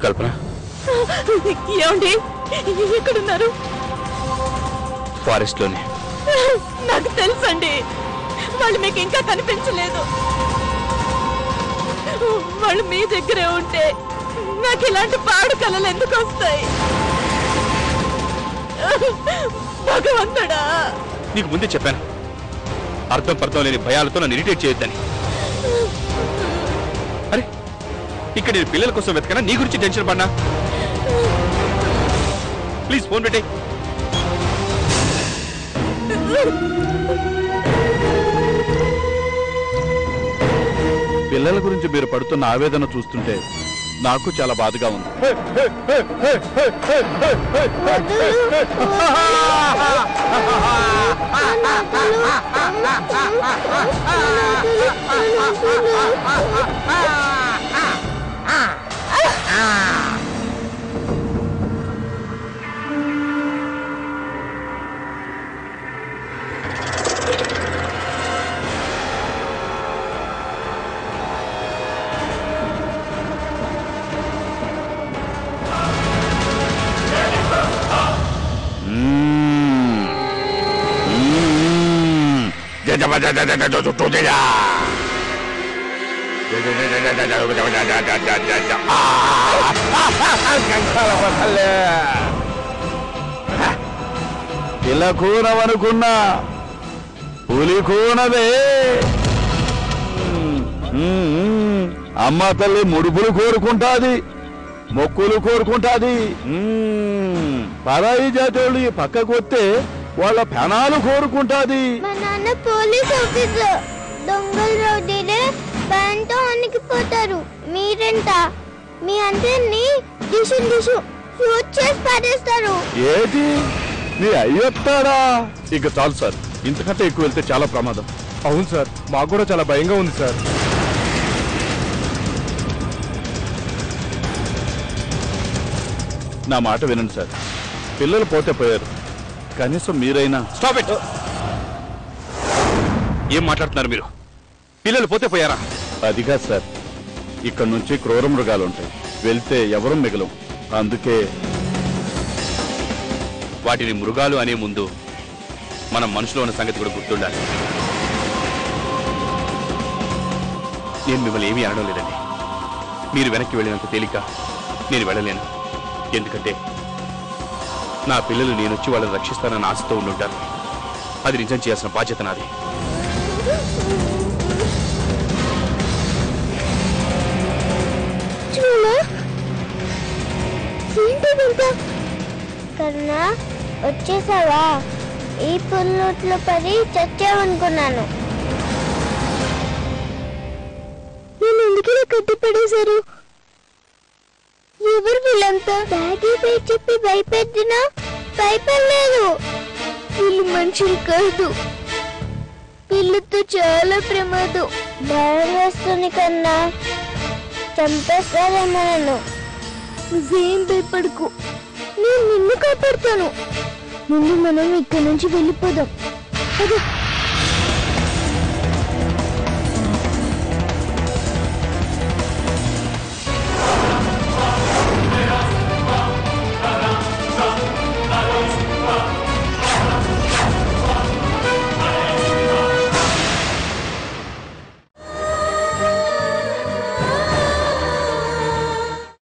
కల్పన ఏమండి ఎక్కడున్నారు? ఫారెస్ట్ లోనే. నాకు తెలుసండి, వాళ్ళు మీకు ఇంకా కనిపించలేదు. వాళ్ళు మీ దగ్గరే ఉంటే నాకు ఇలాంటి పాడు కళలు ఎందుకు వస్తాయి? భగవంతుడా, నీకు ముందే చెప్పాను, అర్థం పర్థం లేని భయాలతో నన్ను ఇరిటేట్ చేయొద్దని. అరే ఇక్కడ నేను పిల్లల కోసం వెతకనా, నీ గురించి టెన్షన్ పడినా? ప్లీజ్ ఫోన్ పెట్టే. పిల్లల గురించి మీరు పడుతున్న ఆవేదన చూస్తుంటే నాకు చాలా బాధగా ఉంది. ఇలా కూనవనుకున్నా పులి కూనదే. అమ్మ తల్లి ముడుపులు కోరుకుంటాది, మొక్కులు కోరుకుంటాది. పరాయి జాతోళ్ళు ఈ పక్కకు వస్తే వాళ్ళ పెనాలు కోరుకుంటాది. మా నాన్న పోలీస్ ఆఫీసర్. దొంగల రౌడీలే భయంతో వణికిపోతారు. మీరెంత మీ అందరినీ డిషు షూట్ చేసి పారేస్తారు. ఏది నీ అయ్యొస్తాడా? ఇక చాలు సార్, ఇంతకంటే ఎక్కువ వెళ్తే చాలా ప్రమాదం. అవును సార్, మాకు కూడా చాలా భయంగా ఉంది సార్. నా మాట వినండి సార్, పిల్లలు పోతే పోయారు, కనీసం మీరైనా. Stop it. ఏం మాట్లాడుతున్నారు మీరు? పిల్లలు పోతే పోయారా? అది కాదు సార్, ఇక్కడ నుంచి క్రూర మృగాలు ఉంటాయి, వెళ్తే ఎవరూ మిగలం. అందుకే వాటిని మృగాలు అనే ముందు మనం మనుషులో ఉన్న సంగతి కూడా గుర్తుండాలి. నేను మిమ్మల్ని ఏమీ అనడం లేదండి. మీరు వెనక్కి వెళ్ళినంత తేలిక నేను వెళ్ళలేను. ఎందుకంటే నా పిల్లలు నేనొచ్చి వాళ్ళని రక్షిస్తానన్న ఆశతో ఉండుంటారు. అది నిజం చేయాల్సిన బాధ్యత నాది. కరుణా, వచ్చేసావా? ఈ పుల్లొట్లో పడి చచ్చావనుకున్నాను. నేను ఎందుకు కట్టిపడేశారు? ఎవరు వీళ్ళంతా? బ్యాగీ పేరు చెప్పి భయపెట్టినా భయపడలేదు. వీళ్ళు మనుషులు కాదు, వీళ్ళతో చాలా ప్రమాదం. భయం వేస్తుంది కన్నా, చంపేస్తారేమో నన్ను. నువ్వేం భయపడకు, నేను నిన్ను కాపాడుతాను. ముందు మనం ఇక్కడి నుంచి వెళ్ళిపోదాం.